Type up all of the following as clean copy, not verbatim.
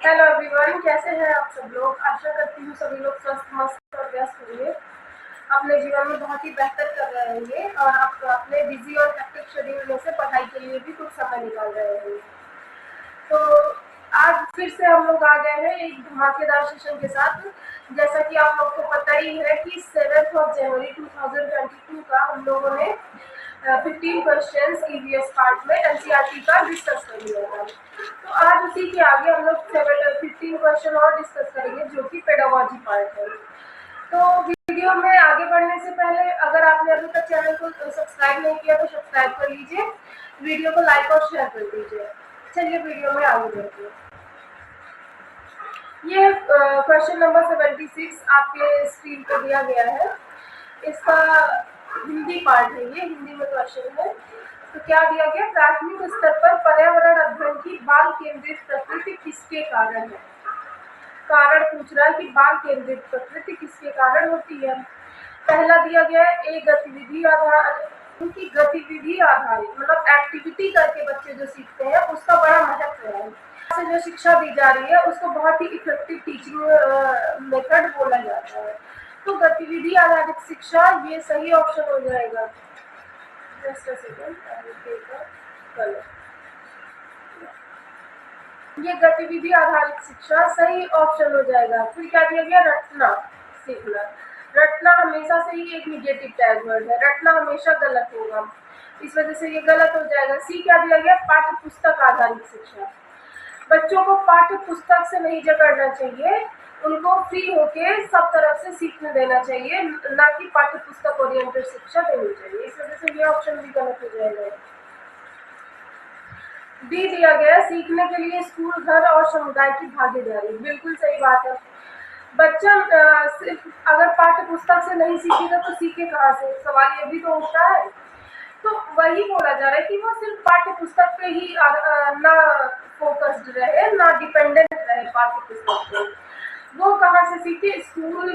Hello everyone, कैसे हैं आप सब लोग। आशा करती हूँ सभी लोग स्वस्थ, मस्त और व्यस्त होंगे, अपने जीवन में बहुत ही बेहतर कर रहे होंगे और आप अपने बिजी और हेक्टिक शेड्यूल में से पढ़ाई के लिए भी कुछ समय निकाल रहे होंगे। तो आज फिर से हम लोग आ गए हैं एक धमाकेदार सेशन के साथ। जैसा कि आप लोग को पता ही है कि 7 जनवरी 2022 का हम लोगों ने 15 क्वेश्चंस ईवीएस पार्ट में एनसीईआरटी का डिस्कस कर लिया था। तो आज उसी के आगे हम लोग 15 क्वेश्चन और डिस्कस करेंगे जो कि पेडागोजी पार्ट है। तो वीडियो में आगे बढ़ने से पहले अगर आपने अभी तक चैनल को सब्सक्राइब नहीं किया तो सब्सक्राइब कर लीजिए, वीडियो को लाइक और शेयर कर दीजिए। चलिए वीडियो में आगे बढ़ते हैं। ये क्वेश्चन नंबर 76 आपके स्क्रीन पर दिया गया है। इसका हिंदी पार्ट है, ये हिंदी में क्वेश्चन है। तो क्या दिया गया, प्राथमिक स्तर पर पर्यावरण अध्ययन की बाल केंद्रित प्रकृति किसके कारण है। कारण पूछ रहा है कि बाल केंद्रित प्रकृति किसके कारण होती है। पहला दिया गया है ए गतिविधि आधारित, क्योंकि गतिविधि आधारित मतलब एक्टिविटी करके बच्चे जो सीखते हैं उसका बड़ा महत्व है। से जो शिक्षा दी जा रही है उसको बहुत ही इफेक्टिव टीचिंग मेथड बोला जाता है। तो गतिविधि आधारित शिक्षा ये सही ऑप्शन हो जाएगा। जस्ट अ सेकंड, ये गतिविधि आधारित शिक्षा सही ऑप्शन हो जाएगा। फिर क्या दिया गया, रटना सीखना। रटना हमेशा से ही एक निगेटिव टैग वर्ड है, रटना हमेशा गलत होगा, इस वजह से ये गलत हो जाएगा। सी क्या दिया गया, पाठ्य पुस्तक आधारित शिक्षा। बच्चों को पाठ्य पुस्तक से नहीं जकड़ना चाहिए, उनको फ्री होके सब तरफ से सीखने देना चाहिए, ना कि पाठ्य पुस्तक ओरिएंटेड शिक्षा देनी चाहिए। इस वजह से ये ऑप्शन भी गलत हो जाएगा। डी दिया गया, सीखने के लिए स्कूल, घर और समुदाय की भागीदारी। बिल्कुल सही बात है। बच्चा सिर्फ अगर पाठ्य पुस्तक से नहीं सीखेगा तो सीखे कहाँ से, सवाल ये भी तो उठता है। तो वही बोला जा रहा है कि वो सिर्फ पाठ्य पुस्तक पे ही ना फोकस्ड रहे, ना डिपेंडेंट रहे पाठ्य पुस्तक पे। वो कहाँ से सीखे, स्कूल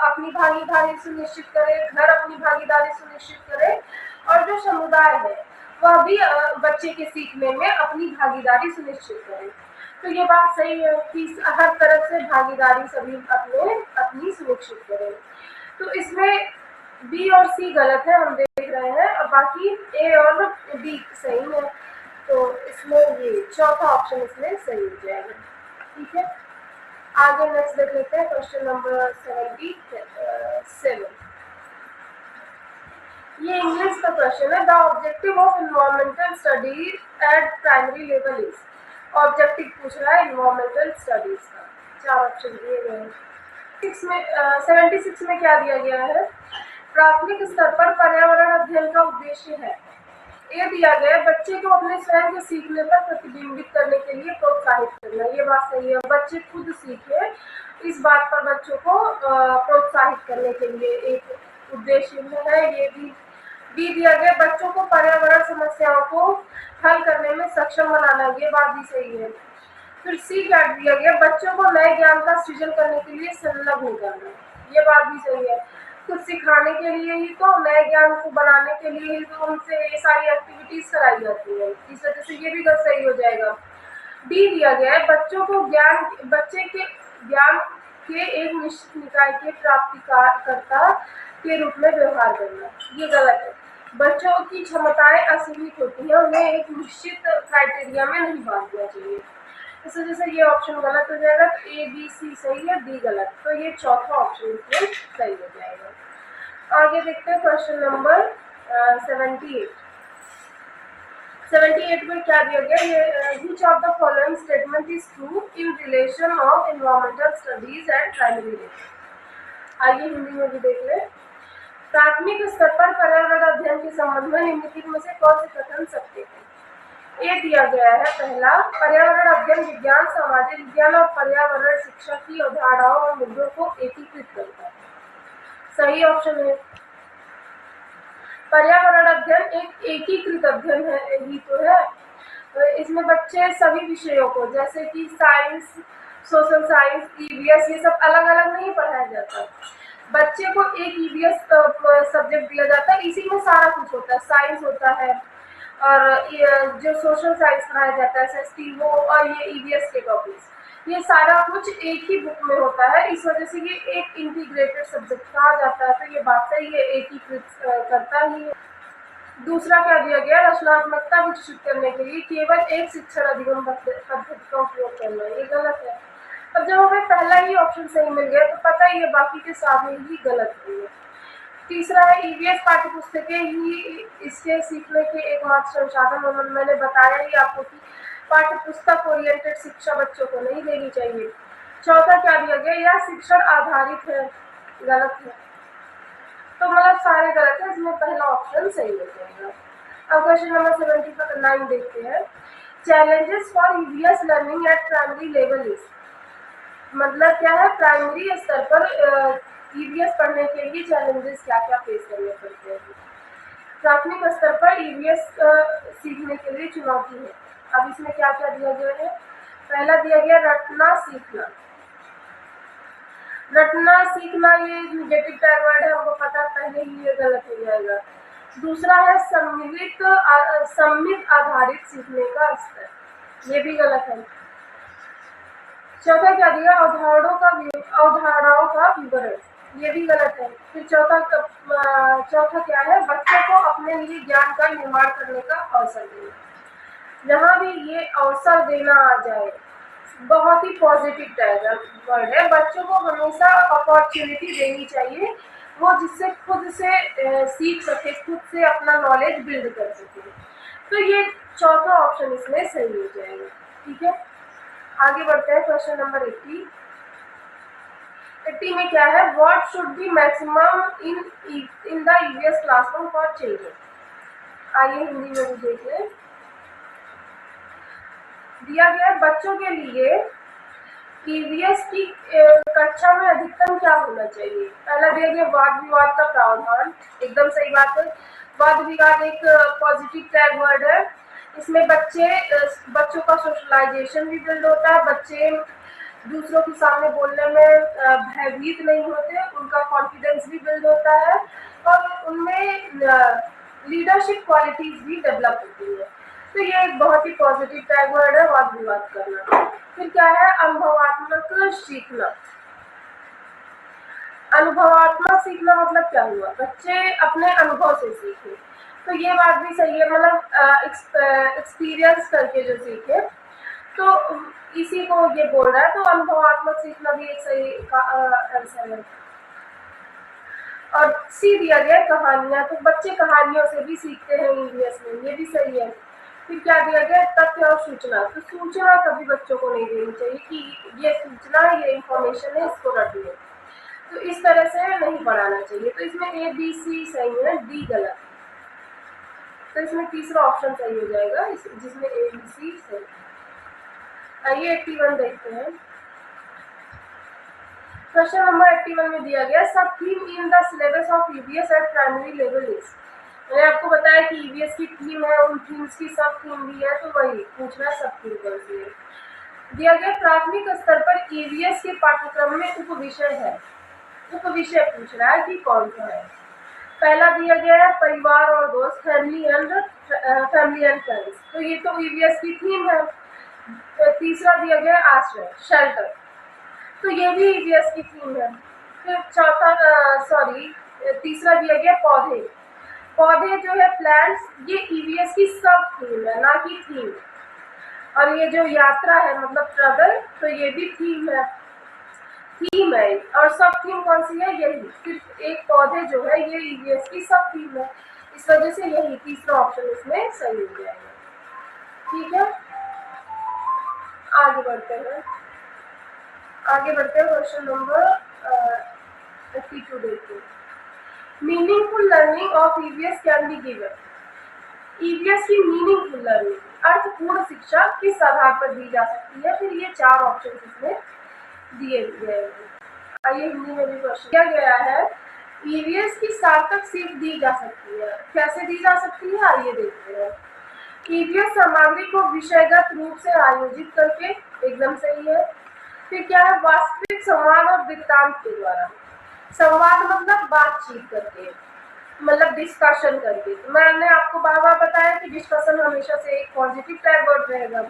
अपनी भागीदारी सुनिश्चित करे, घर अपनी भागीदारी सुनिश्चित करे, और जो समुदाय है वह भी बच्चे के सीखने में अपनी भागीदारी सुनिश्चित करे। तो ये बात सही है कि हर तरफ से भागीदारी सभी अपनी सुनिश्चित करें। तो इसमें बी और सी गलत है, हम देख रहे हैं, और बाकी ए और बी सही है। तो इसमें ये चौथा ऑप्शन इसमें सही हो जाएगा। ठीक है, आगे नेक्स्ट देख लेते हैं क्वेश्चन नंबर 77। ये इंग्लिश का क्वेश्चन है। The objective of environmental studies eight primary level is. Objective पूछ रहा है इन्वायरमेंटल स्टडीज का, 4 ऑप्शन दिए गए हैं। 76 में क्या दिया गया है, प्राथमिक स्तर पर पर्यावरण अध्ययन का उद्देश्य है। ये दिया गया है बच्चे को अपने स्वयं के सीखने पर प्रतिबिंबित करने के लिए प्रोत्साहित करना। ये बात सही है, बच्चे खुद सीखे, इस बात पर बच्चों को प्रोत्साहित करने के लिए एक उद्देश्य है। ये भी दिया गया, बच्चों को पर्यावरण समस्याओं को हल करने में सक्षम बनाना। ये बात भी सही है। फिर सी क्या दिया गया, बच्चों को नए ज्ञान का सृजन करने के लिए संलग्न करना। ये बात भी सही है, कुछ सिखाने के लिए ही तो, नए ज्ञान को बनाने के लिए ही तो उनसे ये सारी एक्टिविटीज कराई जाती है, इस वजह से ये भी सही हो जाएगा। डी दिया गया है, बच्चों को बच्चे के ज्ञान के एक निश्चित निकाय के प्राप्तिकर्ता के रूप में व्यवहार करना। ये गलत है, बच्चों की क्षमताएं असीमित होती है, उन्हें एक निश्चित क्राइटेरिया में नहीं बांटना चाहिए। इस वजह से ये ऑप्शन गलत हो जाएगा। तो ए बी सी सही है, डी गलत। तो ये चौथा ऑप्शन इसमें सही हो जाएगा। आगे देखते हैं क्वेश्चन नंबर 78 में क्या दिया गया, ये which of the following statement is true in relation of environmental studies eight primary level. आइए हिंदी में भी देख लें। प्राथमिक स्तर पर पर्यावरण अध्ययन के संबंध में निम्नलिखित में से कौन से कथन सत्य है। ये दिया गया है, पहला, पर्यावरण अध्ययन विज्ञान, सामाजिक विज्ञान और पर्यावरण शिक्षा की अवधारणाओं और मुद्दों को एकीकृत करता है। सही ऑप्शन है। पर्यावरण अध्ययन एक एकीकृत अध्ययन है, ही तो है। इसमें बच्चे सभी विषयों को, जैसे कि साइंस, सोशल साइंस, ईवीएस, ये सब अलग अलग नहीं पढ़ाया जाता। बच्चे को एक ईवीएस सब्जेक्ट दिया जाता है, इसी में सारा कुछ होता है। साइंस होता है, और ये जो सोशल साइंस पढ़ाया जाता है एसएसटी वो, और ये ईवीएस के टॉपिक्स, ये सारा कुछ एक ही बुक में होता है। इस वजह से ये एक इंटीग्रेटेड सब्जेक्ट कहा जाता है। तो ये बात सही है, एकीकृत करता ही है। दूसरा क्या दिया गया, रचनात्मकता विकसित करने के लिए केवल एक शिक्षण अधिगम पद्धति का उपयोग करना, ये गलत है। अब जब हमें पहला ही ऑप्शन सही मिल गया तो पता ही है बाकी के सारे ही गलत होंगे। तीसरा है ईवीएस पाठ्य पुस्तकें ही इसके सीखने के एकमात्र संसाधन, और मैंने बताया ही आपको कि पाठ्य पुस्तक ओरिएंटेड शिक्षा बच्चों को नहीं देनी चाहिए। चौथा क्या दिया गया, यह शिक्षण आधारित है, गलत है। तो मतलब सारे गलत है, इसमें पहला ऑप्शन सही हो जाएगा। अब क्वेश्चन नंबर 79 देखते हैं। Challenges for EVS learning at primary level is, मतलब क्या है, प्राइमरी स्तर पर ईवीएस पढ़ने के लिए चैलेंजेस क्या क्या फेस करने पड़ते हैं। प्राथमिक स्तर पर ईवीएस सीखने के लिए चुनौती है। अब इसमें क्या क्या दिया गया है, पहला दिया गया रटना सीखना। रटना सीखना ये निगेटिव टैग वर्ड है, हमको पता पहले ही ये गलत हो जाएगा। दूसरा है सम्मिलित आधारित सीखने का स्तर, ये भी गलत है। चौथा क्या दिया, अवधारणाओं का विवरण, ये भी गलत है। फिर चौथा क्या है, बच्चों को अपने लिए ज्ञान का निर्माण करने का अवसर देना। जहाँ भी ये अवसर देना आ जाए, बहुत ही पॉजिटिव वर्ड है। बच्चों को हमेशा अपॉर्चुनिटी देनी चाहिए, वो जिससे खुद से सीख सके, खुद से अपना नॉलेज बिल्ड कर सके। तो ये चौथा ऑप्शन इसमें सही हो जाएगा। ठीक है, आगे बढ़ते हैं। क्वेश्चन नंबर 80 में क्या है, what should be maximum in the EVS classroom for children. आइए हिंदी में भी देख लें। दिया गया बच्चों के लिए ईवीएस की कक्षा में अधिकतम क्या होना चाहिए। पहला दिया गया वाद विवाद का प्रावधान, एकदम सही बात है। वाद विवाद एक पॉजिटिव टैग वर्ड है। इसमें बच्चों का सोशलाइजेशन भी बिल्ड होता है, बच्चे दूसरों के सामने बोलने में भयभीत नहीं होते, उनका कॉन्फिडेंस भी बिल्ड होता है और उनमें लीडरशिप क्वालिटीज भी डेवलप होती है। तो ये एक बहुत ही पॉजिटिव टैग वर्ड है, वाद विवाद करना। फिर क्या है, अनुभवात्मक सीखना। अनुभवात्मक सीखना मतलब क्या हुआ, बच्चे अपने अनुभव से सीखे। तो ये बात भी सही है, मतलब एक्सपीरियंस करके जो सीखे, तो इसी को ये बोल रहा है। तो अनुभवात्मक सीखना भी एक सही आंसर है। और सी दिया गया कहानियां, तो बच्चे कहानियों से भी सीखते हैं ईवीएस में, ये भी सही है। फिर क्या दिया गया, तथ्य और सूचना। तो सूचना कभी बच्चों को नहीं देनी चाहिए कि ये सूचना, ये इंफॉर्मेशन है, इसको रट ले, तो इस तरह से नहीं पढ़ाना चाहिए। तो इसमें ए बी सी सही है, डी गलत। तो इसमें तीसरा ऑप्शन सही हो जाएगा, जिसमें ए बी सी सही। आइए 81 देखते हैं। क्वेश्चन नंबर 81 में दिया गया सब theme in the syllabus of EVS eight primary level is. मैंने आपको बताया कि ईवीएस की थीम है, उन थीम्स की सब थीम भी है, तो वही पूछना सब थीम कौन सी है। दिया गया प्राथमिक स्तर पर ईवीएस के पाठ्यक्रम में उपविषय है, उपविषय पूछ रहा है कि कौन सा है। पहला दिया गया है परिवार और दोस्त, फैमिली एंड फ्रेंड्स, तो ये तो ईवीएस की थीम है। तीसरा दिया गया आश्रय, शेल्टर, तो ये भी ईवीएस की थीम है। फिर तीसरा दिया गया पौधे, पौधे जो है प्लांट्स, ये ईवीएस की सब थीम है, ना कि थीम। और ये जो यात्रा है मतलब ट्रेवल, तो ये भी थीम है, और सब थीम कौन सी है, यही। सिर्फ एक पौधे जो है ये ईवीएस की सब थीम है, इस वजह से यही तीसरा ऑप्शन इसमें सही हो जाएगा। ठीक है, आगे बढ़ते हैं। क्वेश्चन नंबर 82 देखते हैं। Meaningful learning of EVS can be given. EVS की मीनिंगफुल लर्निंग अर्थपूर्ण शिक्षा किस आधार पर दी जा सकती है। फिर ये चार ऑप्शन इसमें दिए गए हैं। आइए हिंदी में भी क्वेश्चन दिया गया है, ईवीएस की सार्थक सीख दी जा सकती है, कैसे दी जा सकती है, आइए देखते हैं। ईवीएस सामग्री को विषयगत रूप से आयोजित करके, एकदम सही है। फिर क्या है, वास्तविक संवाद और वृत्तांत के द्वारा। संवाद मतलब बातचीत करके, मतलब डिस्कशन करके। तो मैंने आपको बार बार बताया कि डिस्कशन हमेशा से एक पॉजिटिव टैग वर्ड रहेगा।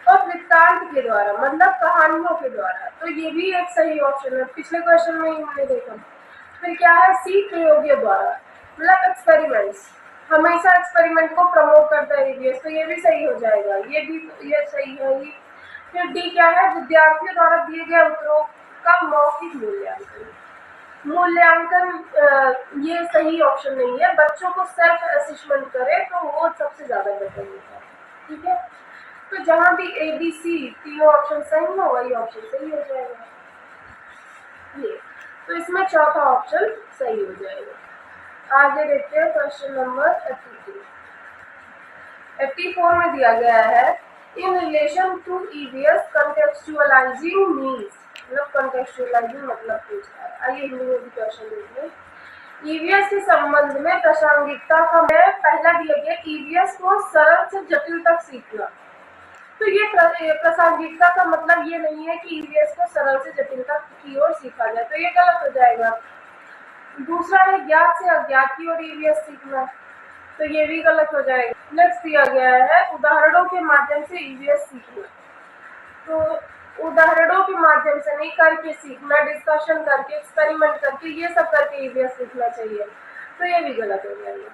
और वृत्तांत के द्वारा मतलब कहानियों के द्वारा, तो ये भी एक सही ऑप्शन है, पिछले क्वेश्चन में ही हमने देखा। फिर क्या है, सी प्रयोगों द्वारा मतलब एक्सपेरिमेंट्स, हमेशा एक्सपेरिमेंट को प्रमोट करता है ईवीएस, तो ये भी सही हो जाएगा, ये भी ये सही है ही। फिर डी क्या है, विद्यार्थियों द्वारा दिए गए उत्तरों का मौखिक मूल्यांकन। मूल्यांकन ये सही ऑप्शन नहीं है, बच्चों को सेल्फ असेसमेंट करे तो वो सबसे ज्यादा बेटर होता है। ठीक है, तो जहां भी ए बी सी तीनों ऑप्शन सही हो वही ऑप्शन सही हो जाएगा ये, तो इसमें चौथा ऑप्शन सही हो जाएगा। आगे देखते हैं क्वेश्चन नंबर 82। 84 में दिया गया है, in relation to EVS contextualizing means, मतलब कंटेक्चुअलाइजिंग मतलब पूछा है। आइए हिंदी में भी क्वेश्चन देखिए। ईवीएस के संबंध में प्रासंगिकता का मैं पहला दिया गया, ईवीएस को सरल से जटिल तक सीखना। तो ये प्रासंगिकता का मतलब ये नहीं है कि ईवीएस को सरल से जटिल तक की ओर सीखा जाए, तो ये गलत हो जाएगा। दूसरा है ज्ञात से अज्ञात की ओर ईवीएस सीखना, तो ये भी गलत हो जाएगा। नेक्स्ट दिया गया है, उदाहरणों के माध्यम से ईवीएस सीखना, तो उदाहरणों के माध्यम से नहीं, करके सीखना, डिस्कशन करके, एक्सपेरिमेंट करके, ये सब करके ईवीएस सीखना चाहिए, तो ये भी गलत हो जाएगा।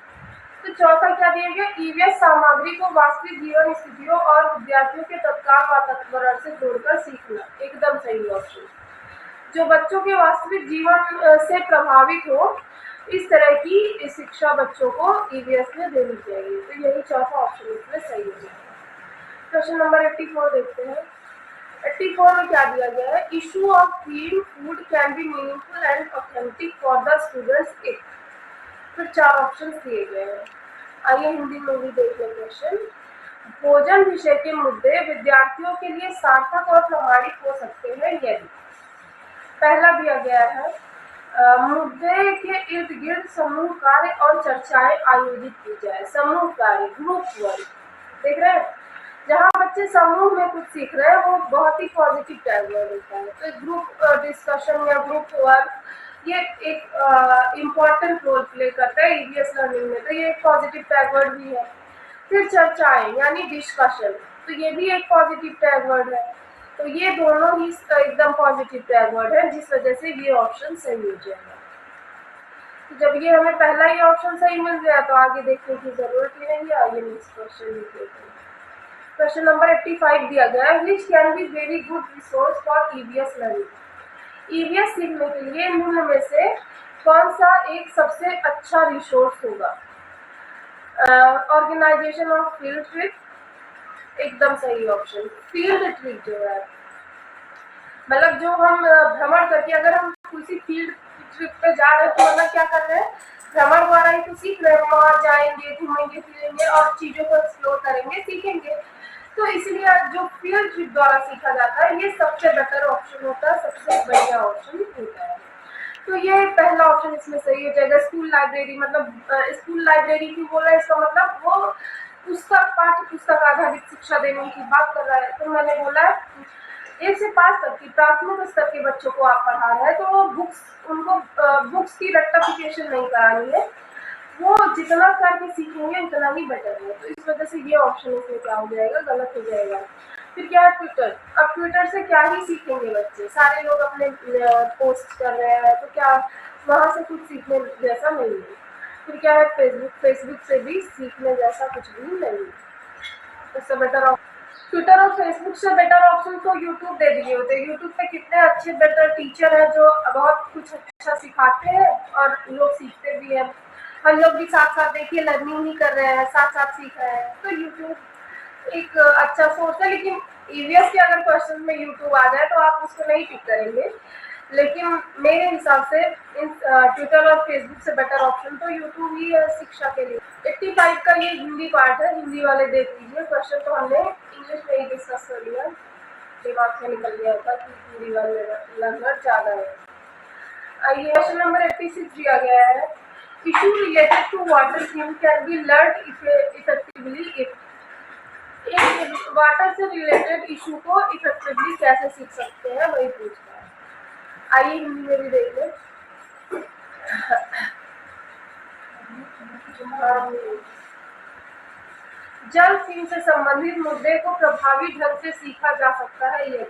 तो चौथा क्या दिया गया, ईवीएस सामग्री को वास्तविक जीवन स्थितियों और विद्यार्थियों के तत्काल वातावरण से जोड़कर सीखना, एकदम सही ऑप्शन। जो बच्चों के वास्तविक जीवन से प्रभावित हो, इस तरह की शिक्षा बच्चों को ईवीएस में देनी चाहिए, तो यही चौथा ऑप्शन इसमें सही हो जाएगा। क्वेश्चन नंबर 84 देखते हैं। 84 में क्या दिया गया है, issue of clean food can be meaningful and authentic for the students if. फिर 4 ऑप्शन दिए गए हैं, आइए हिंदी में भी देख लें क्वेश्चन। भोजन विषय के मुद्दे विद्यार्थियों के लिए सार्थक और प्रामाणिक हो सकते हैं यदि, पहला दिया गया है, मुद्दे के इर्द गिर्द समूह कार्य और चर्चाएं आयोजित की जाए। समूह कार्य, ग्रुप वर्क, देख रहे हैं, जहाँ बच्चे समूह में कुछ सीख रहे हैं वो बहुत ही पॉजिटिव टैग वर्ड होता है। तो ग्रुप डिस्कशन या ग्रुप वर्क ये एक इम्पॉर्टेंट रोल प्ले करता है ईवीएस लर्निंग में, तो ये एक पॉजिटिव टैग वर्ड भी है। फिर चर्चाएं यानी डिस्कशन, तो ये भी एक पॉजिटिव टैग वर्ड है, तो ये दोनों ही एकदम पॉजिटिव टैग वर्ड है, जिस वजह से ये ऑप्शन सही हो जाएगा। तो जब ये हमें पहला ही ऑप्शन सही मिल गया तो आगे देखने की जरूरत ही नहीं है। आइए नेक्स्ट क्वेश्चन देखते हैं। क्वेश्चन नंबर 85 दिया गया है, which can be very good resource for EVS learning. EVS सीखने के लिए निम्न में से कौन सा एक सबसे अच्छा रिसोर्स होगा। ऑर्गेनाइजेशन ऑफ फील्ड ट्रिप, एकदम सही ऑप्शन। फील्ड ट्रिप जो है मतलब जो हम भ्रमण करके, अगर हम किसी फील्ड ट्रिप पे जा रहे हैं तो मतलब क्या कर रहे हैं, भ्रमण द्वारा ही तो सीख रहे हैं, वहाँ जाएंगे, घूमेंगे फिरेंगे और चीजों को एक्सप्लोर करेंगे, सीखेंगे। तो इसलिए जो फील्ड ट्रिप द्वारा सीखा जाता है ये सबसे बेटर ऑप्शन होता है, सबसे बढ़िया ऑप्शन होता है। तो ये पहला ऑप्शन इसमें सही हो जाएगा। स्कूल लाइब्रेरी, मतलब स्कूल लाइब्रेरी क्यों बोल रहा है, इसका मतलब वो पुस्तक, पाठ्य पुस्तक आधारित शिक्षा देने की बात कर रहा है। तो मैंने बोला 1 से 5 तक की प्राथमिक स्तर के बच्चों को आप पढ़ा रहे हैं तो वो उनको बुक्स की रेक्टिफिकेशन नहीं करानी है, वो जितना करके सीखेंगे उतना ही बेटर है। तो इस वजह से ये ऑप्शन इसमें क्या हो जाएगा, गलत हो जाएगा। फिर क्या है, ट्विटर। अब ट्विटर से क्या ही सीखेंगे बच्चे, सारे लोग अपने पोस्ट कर रहे हैं, तो क्या वहाँ से कुछ सीखने जैसा नहीं है। फिर क्या है, फेसबुक। फेसबुक से भी सीखने जैसा कुछ भी नहीं है। इससे बेटर ट्विटर और फेसबुक से बेटर ऑप्शन तो यूट्यूब दे दिए होते। यूट्यूब पे कितने अच्छे बेटर टीचर हैं जो बहुत कुछ अच्छा सिखाते हैं और लोग सीखते भी हैं। हम लोग भी साथ साथ देखिए लर्निंग ही कर रहे हैं, साथ साथ सीख रहे हैं, तो यूट्यूब एक अच्छा सोर्स है। लेकिन ईवीएस के अगर क्वेश्चन में यूट्यूब आ जाए तो आप उसको नहीं पिक करेंगे, लेकिन मेरे हिसाब से इन ट्विटर और फेसबुक से बेटर ऑप्शन तो यूट्यूब ही है शिक्षा के लिए। 85 का ये हिंदी पार्ट है, हिंदी वाले देख लीजिए। क्वेश्चन तो हमने इंग्लिश में ही डिस्कस कर लिया, दिमाग से निकल गया था कि हिंदी वाले लर्नर ज़्यादा है। आइए क्वेश्चन नंबर 86 दिया गया है, issue related to water theme can be learn effectively if. एक वाटर से रिलेटेड इशू को इफेक्टिवली कैसे सीख सकते हैं वही पूछना है। आइए हिंदी में भी देख लें। जल थीम से संबंधित मुद्दे को प्रभावी ढंग से सीखा जा सकता है। ये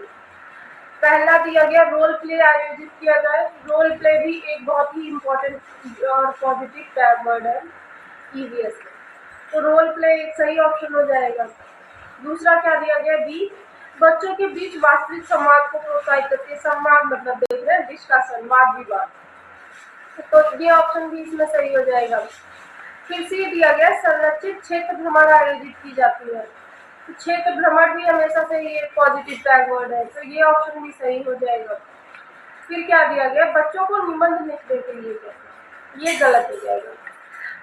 पहला दिया गया रोल प्ले आयोजित किया जाए। रोल प्ले भी एक बहुत ही इम्पोर्टेंट और पॉजिटिव टैग वर्ड है ईवीएस में, तो रोल प्ले एक सही ऑप्शन हो जाएगा। दूसरा क्या दिया गया, बी, बच्चों के बीच वास्तविक संवाद को प्रोत्साहित करती है। संवाद मतलब देख रहे हैं डिस्कशन, वाद विवाद, तो ये ऑप्शन भी इसमें सही हो जाएगा। फिर सी दिया गया संरक्षित क्षेत्र भ्रमण आयोजित की जाती है। क्षेत्र भ्रमण भी हमेशा से ये पॉजिटिव टैग वर्ड है, तो ये ऑप्शन भी सही हो जाएगा। फिर क्या दिया गया, बच्चों को निबंध लिखने के लिए कहते हैं, ये गलत हो जाएगा।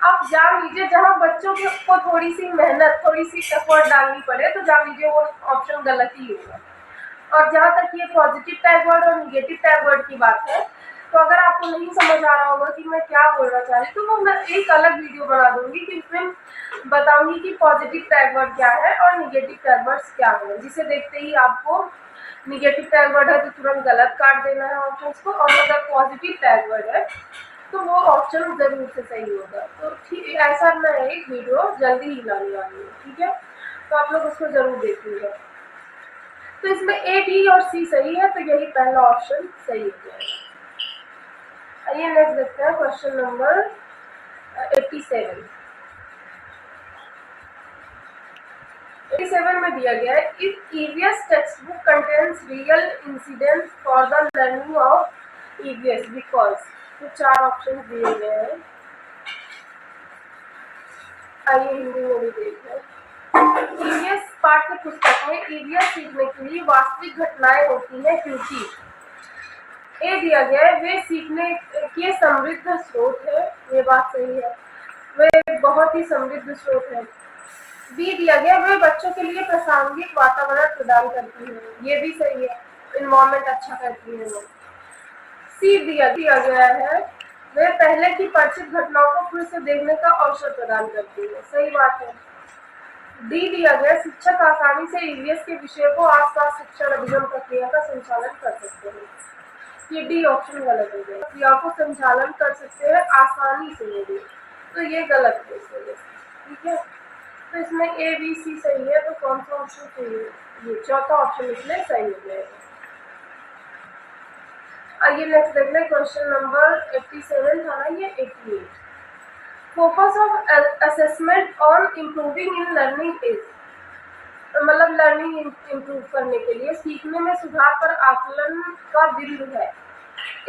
आप जान लीजिए जहाँ बच्चों को थोड़ी सी मेहनत, थोड़ी सी एफर्ट डालनी पड़े, तो जान लीजिए वो ऑप्शन गलत ही होगा। और जहाँ तक ये पॉजिटिव टैग वर्ड और निगेटिव टैग वर्ड की बात है, तो अगर आपको नहीं समझ आ रहा होगा कि मैं क्या बोलना चाह रही, तो वो मैं एक अलग वीडियो बना दूंगी कि उसमें बताऊंगी कि पॉजिटिव टैग वर्ड क्या है और निगेटिव टैग वर्ड्स क्या है, जिसे देखते ही आपको निगेटिव टैग वर्ड है तो तुरंत गलत काट देना है ऑप्शन को, और अगर पॉजिटिव टैग वर्ड है तो वो ऑप्शन जरूर से सही होगा। तो ठीक, ऐसा मैं एक वीडियो जल्दी ही लाने वाली हूँ, ठीक है, तो आप लोग उसको जरूर देखिएगा। तो इसमें ए, बी और सी सही है, तो यही पहला ऑप्शन सही हो जाएगा। आइए नेक्स्ट देखते हैं क्वेश्चन नंबर 87। 87 में दिया गया है, if EVS text book contains real incident for the learning of EVS because, तो 4 ऑप्शन दिए गए हैं। आइए हिंदी में भी देख लें। ईवीएस पाठ्य पुस्तक में ईवीएस सीखने के लिए वास्तविक घटनाएं होती हैं क्योंकि ए दिया गया है, वे सीखने के समृद्ध स्रोत है, ये बात सही है, वे बहुत ही समृद्ध स्रोत है। बी दिया गया, वे बच्चों के लिए प्रासंगिक वातावरण प्रदान करती है, ये भी सही है, इन्वायरमेंट अच्छा करती है वो। सी दिया गया है, वे पहले की परिचित घटनाओं को फिर से देखने का अवसर प्रदान करती है, सही बात है। डी दिया गया, शिक्षक आसानी से ईवीएस के विषय को आसपास शिक्षण अभिगम प्रक्रिया का संचालन कर सकते हैं, ये डी ऑप्शन गलत हो गया। प्रक्रिया को संचालन कर सकते हैं आसानी से, ये तो ये गलत है इस वजह से, ठीक है। तो इसमें ए, बी, सी सही है, तो कौन सा ऑप्शन सही है, ये चौथा ऑप्शन इसमें सही हो जाएगा। आइए नेक्स्ट देख लें, क्वेश्चन नंबर 87 था ना ये 88। Focus of assessment on improving in learning is, मतलब लर्निंग इम्प्रूव करने के लिए सीखने में सुधार पर आकलन का बिंदु है।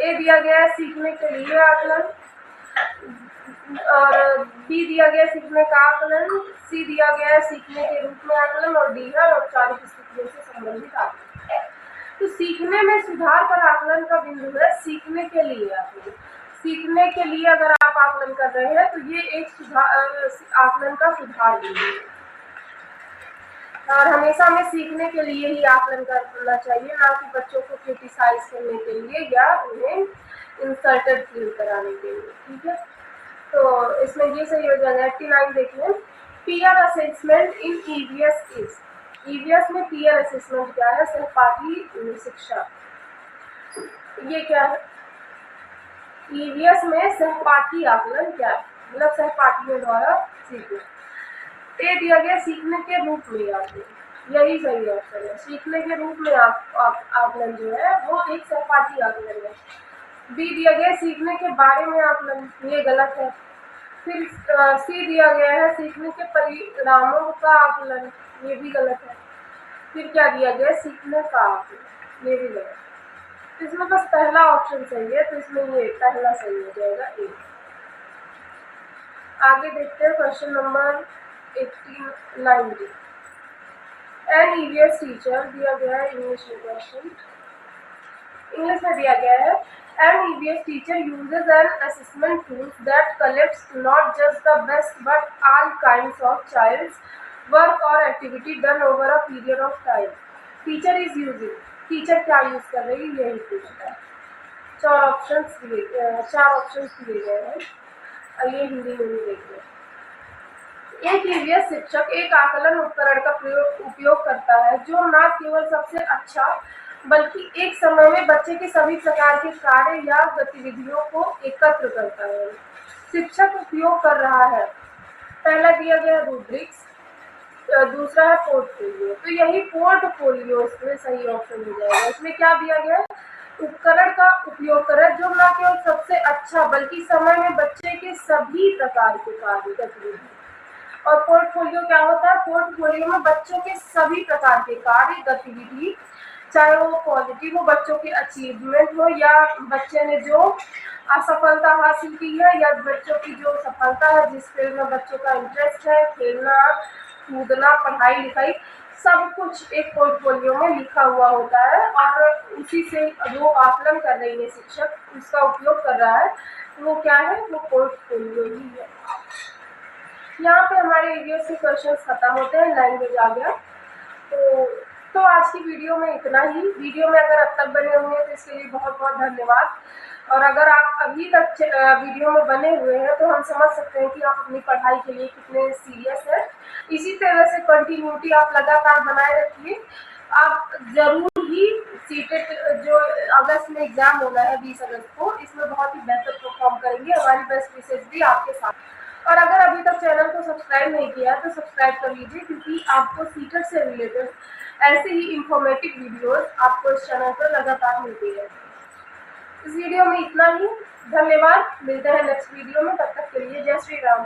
ए दिया गया है सीखने के लिए आकलन, और बी दिया गया सीखने का आकलन, सी दिया गया है सीखने के रूप में आकलन, और डी है औपचारिक स्थितियों से संबंधित आकलन। तो सीखने में सुधार पर आकलन का बिंदु है सीखने के लिए आकलन। सीखने के लिए अगर आप आकलन कर रहे हैं तो ये एक आकलन का सुधार बिंदु है, और हमेशा हमें सीखने के लिए ही आकलन करना चाहिए, ना कि बच्चों को क्रिटिसाइज करने के लिए या उन्हें इंसल्टेड फील कराने के लिए, ठीक है। तो इसमें ये सही हो जाएगा। 89 देखिए, peer assessment in EVS is, EVS में पीयर असेसमेंट क्या है, सहपाठी शिक्षा, ये क्या है, ईवीएस में सहपाठी आकलन क्या है, मतलब सहपाठियों द्वारा सीखना। ए दिया गया सीखने के रूप में आकलन, यही सही ऑप्शन है, सीखने के रूप में आकलन जो है वो एक सहपाठी आकलन है। बी दिया गया सीखने के बारे में आकलन, ये गलत है। फिर सी दिया गया है सीखने के परिणामों का आकलन, ये भी गलत है। फिर क्या दिया गया सीखने का आकलन, ये भी गलत। इसमें बस पहला ऑप्शन सही है, तो इसमें ये पहला सही हो जाएगा ए। आगे देखते हैं question number 89। An EVS teacher दिया गया है इंग्लिश में क्वेश्चन, इंग्लिश में दिया गया है an EVS teacher uses an assessment tool that collects not just the best but all kinds of child's work or activity done over a period of time. Teacher is using, teacher क्या use कर रही है यही पूछता है। 4 options दिए गए हैं, आइए हिंदी में भी देखते हैं। एक ईवीएस शिक्षक एक आकलन उपकरण का उपयोग करता है जो न केवल सबसे अच्छा बल्कि एक समय में बच्चे के सभी प्रकार के कार्य या गतिविधियों को एकत्र करता है। शिक्षक उपयोग कर रहा है पहला दिया गया रूब्रिक्स, दूसरा है पोर्टफोलियो। तो यही पोर्टफोलियो इसमें सही ऑप्शन हो जाएगा। इसमें क्या दिया गया है, उपकरण का उपयोग करें जो न केवल सबसे अच्छा बल्कि समय में बच्चे के सभी प्रकार के कार्य गतिविधि। और पोर्टफोलियो क्या होता है, पोर्टफोलियो में बच्चों के सभी प्रकार के कार्य गतिविधि, चाहे वो पॉजिटिव हो, बच्चों के अचीवमेंट हो, या बच्चे ने जो असफलता हासिल की है, या बच्चों की जो सफलता है, जिस फील्ड में बच्चों का इंटरेस्ट है, खेलना कूदना, पढ़ाई लिखाई, सब कुछ एक पोर्टफोलियो में लिखा हुआ होता है। और उसी से जो आकलन कर रही है शिक्षक, उसका उपयोग कर रहा है, वो क्या है, वो पोर्टफोलियो ही है। यहाँ पे हमारे ईवीएस के क्वेश्चंस खत्म होते हैं, लैंग्वेज आ गया। तो आज की वीडियो में इतना ही। वीडियो में अगर अब तक बने हुए हैं तो इसके लिए बहुत बहुत धन्यवाद। और अगर आप अभी तक वीडियो में बने हुए हैं तो हम समझ सकते हैं कि आप अपनी पढ़ाई के लिए कितने सीरियस हैं। इसी तरह से कंटिन्यूटी आप लगातार बनाए रखिए। आप जरूर ही सीटेट जो अगस्त में एग्जाम होना है 20 अगस्त को, इसमें बहुत ही बेहतर परफॉर्म करेंगे। हमारी बेस्ट विशेष भी आपके साथ। और अगर अभी तक चैनल को सब्सक्राइब नहीं किया है तो सब्सक्राइब कर लीजिए, क्योंकि आपको सीटेट से रिलेटेड ऐसे ही इंफॉर्मेटिव वीडियोस आपको इस चैनल पर लगातार मिलती है। इस वीडियो में इतना ही। धन्यवाद। मिलते हैं नेक्स्ट वीडियो में। तब तक के लिए जय श्री राम।